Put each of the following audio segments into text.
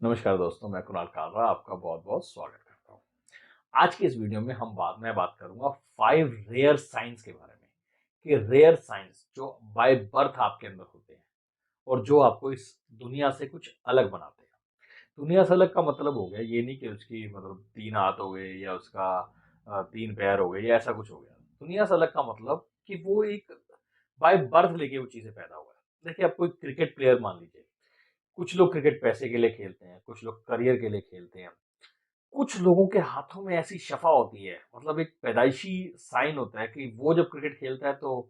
नमस्कार दोस्तों, मैं कुणाल कालरा आपका बहुत-बहुत स्वागत करता हूँ। आज की इस वीडियो में मैं बात करूँगा 5 रेयर साइन्स के बारे में, कि रेयर साइन्स जो बाय बर्थ आपके अंदर होते हैं और जो आपको इस दुनिया से कुछ अलग बनाते हैं। दुनिया से अलग का मतलब हो गया ये नहीं कि उसकी मतलब 3 हाथ हो गए या उसका 3 पैर हो गए या ऐसा कुछ हो गया। दुनिया से अलग का मतलब कि वो एक बाय बर्थ लेके वो चीज़ें पैदा हुआ है। देखिए, आप कोई क्रिकेट प्लेयर मान लीजिए, कुछ लोग क्रिकेट पैसे के लिए खेलते हैं, कुछ लोग करियर के लिए खेलते हैं। कुछ लोगों के हाथों में ऐसी शफ़ा होती है, मतलब एक पैदाइशी साइन होता है कि वो जब क्रिकेट खेलता है तो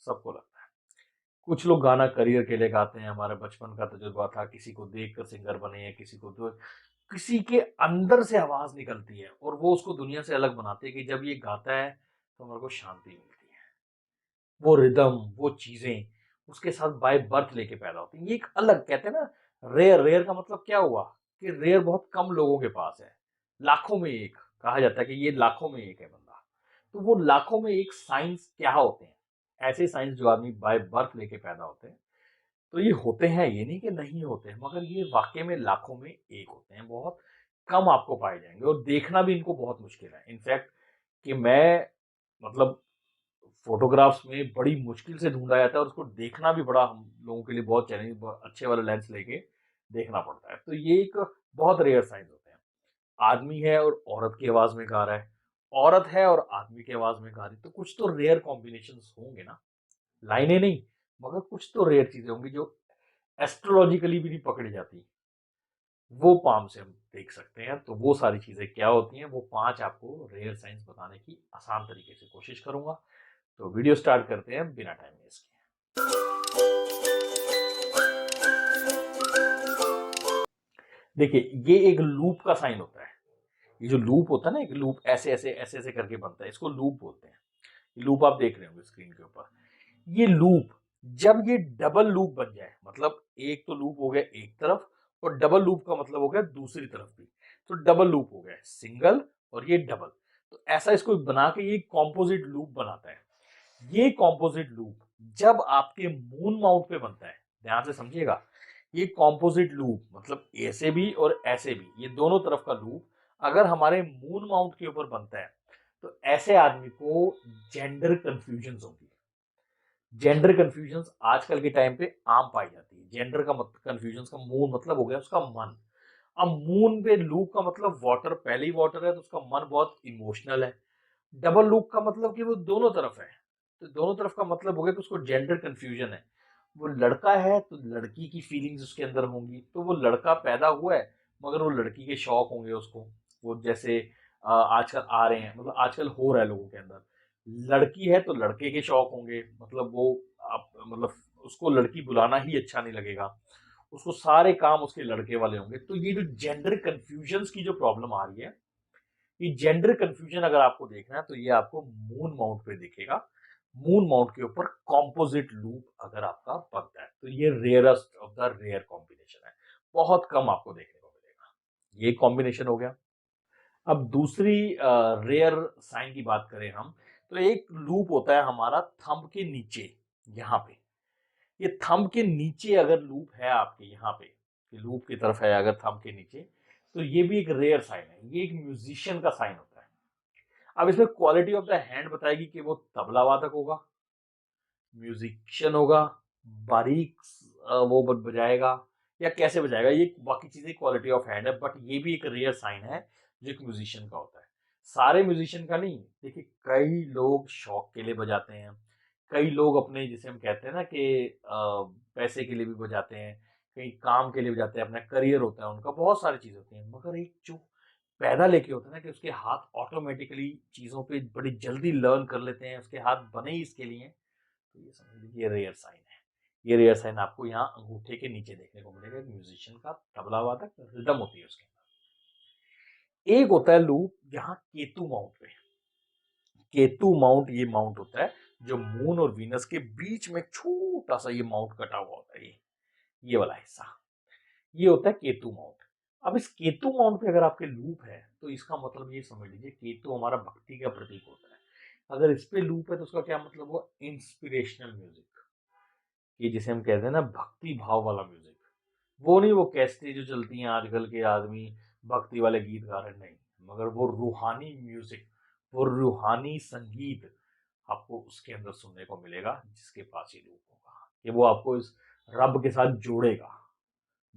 सबको लगता है। कुछ लोग गाना करियर के लिए गाते हैं, हमारे बचपन का तजुर्बा था, किसी को देखकर सिंगर बने हैं, किसी को तो किसी के अंदर से आवाज़ निकलती है और वो उसको दुनिया से अलग बनाती है कि जब ये गाता है, तो मेरे को शांति मिलती है। वो रिदम, वो चीज़ें उसके साथ बाय बर्थ लेके पैदा होती हैं। ये एक अलग कहते हैं ना, रेयर रेयर का मतलब क्या हुआ कि रेयर बहुत कम लोगों के पास है। लाखों में एक कहा जाता है कि ये लाखों में एक है बंदा। तो वो लाखों में एक साइंस क्या होते हैं? ऐसे साइंस जो आदमी बाय बर्थ लेके पैदा होते हैं। तो ये होते हैं, ये नहीं कि नहीं होते हैं, मगर ये वाक़ई में लाखों में एक होते हैं। बहुत कम आपको पाए जाएँगे और देखना भी इनको बहुत मुश्किल है। इनफैक्ट कि मैं मतलब फ़ोटोग्राफ्स में बड़ी मुश्किल से ढूँढा जाता है और उसको देखना भी बड़ा हम लोगों के लिए बहुत चैलेंजिंग, ब अच्छे वाला लेंस लेके देखना पड़ता है। तो ये एक बहुत रेयर साइन्स होते हैं। आदमी है और औरत की आवाज़ में गा रहा है, औरत है और आदमी की आवाज़ में गा रही है, तो कुछ तो रेयर कॉम्बिनेशंस होंगे ना। लाइनें नहीं, मगर कुछ तो रेयर चीज़ें होंगी जो एस्ट्रोलॉजिकली भी नहीं पकड़ी जाती। वो पाम से हम देख सकते हैं। तो वो सारी चीज़ें क्या होती हैं, वो 5 आपको रेयर साइन्स बताने की आसान तरीके से कोशिश करूँगा। तो वीडियो स्टार्ट करते हैं बिना टाइम वेस्ट किए। देखिए, ये एक लूप का साइन होता है। ये जो लूप होता है ना, एक लूप ऐसे-ऐसे करके बनता है, इसको लूप बोलते हैं। ये लूप आप देख रहे होंगे स्क्रीन के ऊपर। ये लूप जब ये डबल लूप बन जाए, मतलब एक तो लूप हो गया एक तरफ और डबल लूप का मतलब हो गया दूसरी तरफ भी। तो डबल लूप हो गया, सिंगल और ये डबल। तो ऐसा इसको बना के ये कंपोजिट लूप बनाता है। ये कंपोजिट लूप जब आपके मून माउंट पे बनता है, ध्यान से समझिएगा। ये कंपोजिट लूप मतलब ऐसे भी और ऐसे भी, ये दोनों तरफ का लूप अगर हमारे मून माउंट के ऊपर बनता है, तो ऐसे आदमी को जेंडर कंफ्यूजन होगी। जेंडर कंफ्यूजन आजकल के टाइम पे आम पाई जाती है। जेंडर का मतलब कंफ्यूजन का मून मतलब हो गया उसका मन। अब मून पे लूप का मतलब वाटर, पहले ही वाटर है तो उसका मन बहुत इमोशनल है। डबल लूप का मतलब कि वो दोनों तरफ है। तो दोनों तरफ का मतलब हो गया कि उसको जेंडर कंफ्यूजन है। वो लड़का है तो लड़की की फीलिंग्स उसके अंदर होंगी, तो वो लड़का पैदा हुआ है मगर वो लड़की के शौक होंगे उसको। वो जैसे आजकल आ रहे हैं, मतलब आजकल हो रहा है लोगों के अंदर। लड़की है तो लड़के के शौक होंगे, मतलब वो आप मतलब उसको लड़की बुलाना ही अच्छा नहीं लगेगा। उसको सारे काम उसके लड़के वाले होंगे। तो ये जो जेंडर कन्फ्यूजन्स की जो प्रॉब्लम आ रही है, ये जेंडर कन्फ्यूजन अगर आपको देखना है तो ये आपको मून माउंट पे दिखेगा। मून माउंट के ऊपर कॉम्पोजिट लूप अगर आपका बनता है, तो ये rarest of the rare combination है। बहुत कम आपको देखने को मिलेगा। ये कॉम्बिनेशन हो गया। अब दूसरी रेयर साइन की बात करें हम, तो एक लूप होता है हमारा थंब के नीचे, यहाँ पे। ये थंब के नीचे अगर लूप है आपके यहाँ पे, ये लूप की तरफ है अगर थंब के नीचे, तो ये भी एक रेयर साइन है। ये एक म्यूजिशियन का साइन होता है। अब इसमें क्वालिटी ऑफ द हैंड बताएगी कि वो तबला वादक होगा, म्यूजिशियन होगा, बारीक वो बजाएगा या कैसे बजाएगा, ये बाकी चीजें क्वालिटी ऑफ हैंड है। बट ये भी एक रेयर साइन है जो एक म्यूजिशियन का होता है। सारे म्यूजिशियन का नहीं। देखिए, कई लोग शौक के लिए बजाते हैं, कई लोग अपने जिसे हम कहते हैं ना कि पैसे के लिए भी बजाते हैं, कहीं काम के लिए बजाते हैं, अपना करियर होता है उनका, बहुत सारी चीजें होती हैं। मगर एक जो पैदा लेके होता है ना कि उसके हाथ ऑटोमेटिकली चीजों पे बड़ी जल्दी लर्न कर लेते हैं, उसके हाथ बने ही इसके लिए, तो ये समझ लीजिए रेयर साइन है। ये रेयर साइन आपको यहाँ अंगूठे के नीचे देखने को मिलेगा। म्यूजिशियन का तबला वादक रिदम होती है उसके अंदर। एक होता है लूप यहाँ केतु माउंट पे। केतु माउंट ये माउंट होता है जो मून और वीनस के बीच में छोटा सा ये माउंट कटा हुआ होता है। ये वाला हिस्सा, ये होता है केतु माउंट। अब इस केतु माउंट पे अगर आपके लूप है तो इसका मतलब ये समझ लीजिए केतु हमारा भक्ति का प्रतीक होता है। अगर इस पे लूप है तो उसका क्या मतलब हुआ, इंस्पिरेशनल म्यूजिक। ये जिसे हम कहते हैं ना भक्ति भाव वाला म्यूजिक, वो नहीं वो कैसेटें जो चलती हैं आजकल के आदमी भक्ति वाले गीत गा रहे हैं, नहीं, मगर वो रूहानी म्यूजिक, वो रूहानी संगीत आपको उसके अंदर सुनने को मिलेगा, जिसके पास ये लूप होगा, कि वो आपको इस रब के साथ जोड़ेगा।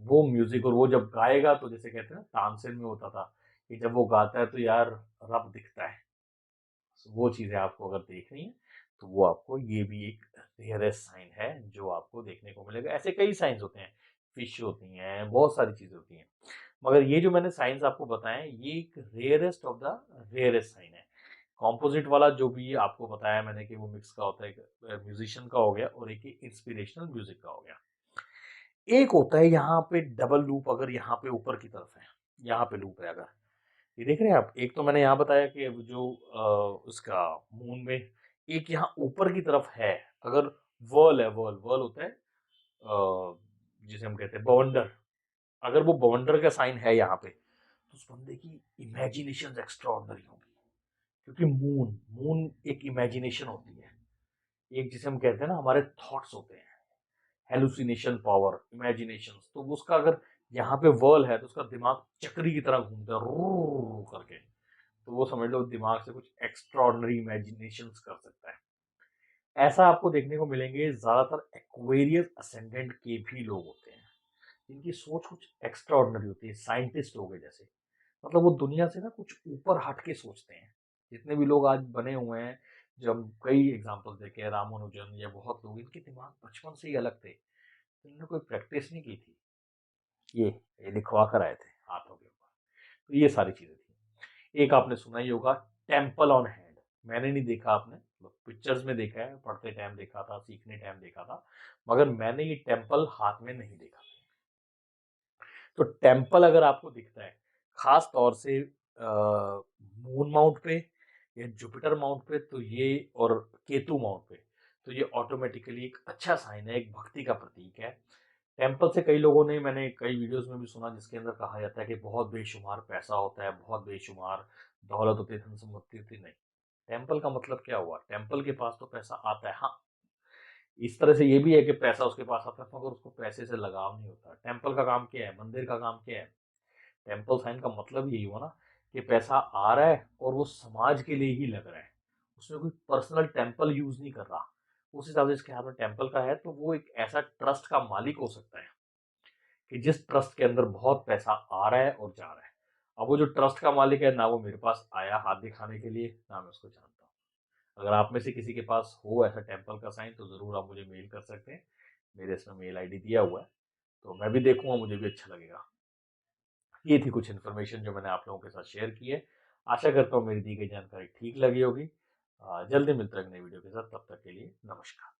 वो म्यूजिक, और वो जब गाएगा तो जैसे कहते हैं ना तानसेन में होता था कि जब वो गाता है तो यार रब दिखता है। वो चीजें आपको अगर देखनी है तो वो आपको, ये भी एक रेयरेस्ट साइन है जो आपको देखने को मिलेगा। ऐसे कई साइंस होते हैं, फिश होती हैं, बहुत सारी चीजें होती हैं, मगर ये जो मैंने साइंस आपको बताए ये एक rarest of the rarest sign है। कॉम्पोजिट वाला जो भी आपको बताया मैंने कि वो मिक्स का होता है, एक म्यूजिशियन का हो गया और एक इंस्पिरेशनल म्यूजिक का हो गया। एक होता है यहाँ पे डबल लूप, अगर यहाँ पे ऊपर की तरफ है, यहाँ पे लूप है अगर, ये देख रहे हैं आप, एक तो मैंने यहाँ बताया कि जो उसका मून में एक यहाँ ऊपर की तरफ है, अगर वर्ल है, वर्ल वर्ल होता है जिसे हम कहते हैं बवंडर, अगर वो बवंडर का साइन है यहाँ पे तो उस बंदे की इमेजिनेशन एक्स्ट्रा ऑर्डनरी होगी, क्योंकि मून मून एक इमेजिनेशन होती है, एक जिसे हम कहते हैं ना हमारे थॉट्स होते हैं, हेलुसिनेशन पावर, इमेजिनेशन, तो उसका अगर यहाँ पे वर्ल है तो उसका दिमाग चक्री की तरह घूमता है रू करके, तो वो समझ लो दिमाग से कुछ एक्स्ट्राऑर्डिनरी इमेजिनेशंस कर सकता है। ऐसा आपको देखने को मिलेंगे, ज्यादातर एक्वेरियस असेंडेंट के भी लोग होते हैं जिनकी सोच कुछ एक्स्ट्राऑर्डिनरी होती है, साइंटिस्ट हो गए जैसे, मतलब वो दुनिया से ना कुछ ऊपर हट के सोचते हैं। जितने भी लोग आज बने हुए हैं, जो हम कई एग्जांपल देखे हैं, रामानुजन या बहुत लोग, इनके दिमाग बचपन से ही अलग थे, इन्होंने कोई प्रैक्टिस नहीं की थी, ये लिखवा कर आए थे हाथों के ऊपर, तो ये सारी चीजें थी। एक आपने सुना ही होगा, टेम्पल ऑन हैंड, मैंने नहीं देखा, आपने पिक्चर्स में देखा है, पढ़ते टाइम देखा था, सीखने टाइम देखा था, मगर मैंने ये टेम्पल हाथ में नहीं देखा। तो टेम्पल अगर आपको दिखता है खास तौर से मून माउंट पे या जुपिटर माउंट पे, तो ये, और केतु माउंट पे, तो ये ऑटोमेटिकली एक अच्छा साइन है, एक भक्ति का प्रतीक है। टेम्पल से कई लोगों ने, मैंने कई वीडियोस में भी सुना जिसके अंदर कहा जाता है कि बहुत बेशुमार पैसा होता है, बहुत बेशुमार दौलत होती है, धन संपत्ति होती है, नहीं। टेम्पल का मतलब क्या हुआ, टेम्पल के पास तो पैसा आता है, हाँ, इस तरह से ये भी है कि पैसा उसके पास आता है मगर उसको पैसे से लगाव नहीं होता। टेम्पल का काम क्या है, मंदिर का काम क्या है, टेम्पल साइन का मतलब यही हुआ ना कि पैसा आ रहा है और वो समाज के लिए ही लग रहा है, उसमें कोई पर्सनल टेम्पल यूज नहीं कर रहा। उस हिसाब से इसके हाथ में टेम्पल का है, तो वो एक ऐसा ट्रस्ट का मालिक हो सकता है कि जिस ट्रस्ट के अंदर बहुत पैसा आ रहा है और जा रहा है। अब वो जो ट्रस्ट का मालिक है ना, वो मेरे पास आया हाथ दिखाने के लिए, ना मैं उसको जानता हूँ। अगर आप में से किसी के पास हो ऐसा टेम्पल का साइन तो जरूर आप मुझे मेल कर सकते हैं, मेरे इसमें मेल आईडी दिया हुआ है, तो मैं भी देखूंगा, मुझे भी अच्छा लगेगा। ये थी कुछ इन्फॉर्मेशन जो मैंने आप लोगों के साथ शेयर की है। आशा करता हूँ मेरी दी गई जानकारी ठीक लगी होगी। जल्दी मिलते हैं एक नई वीडियो के साथ, तब तक के लिए नमस्कार।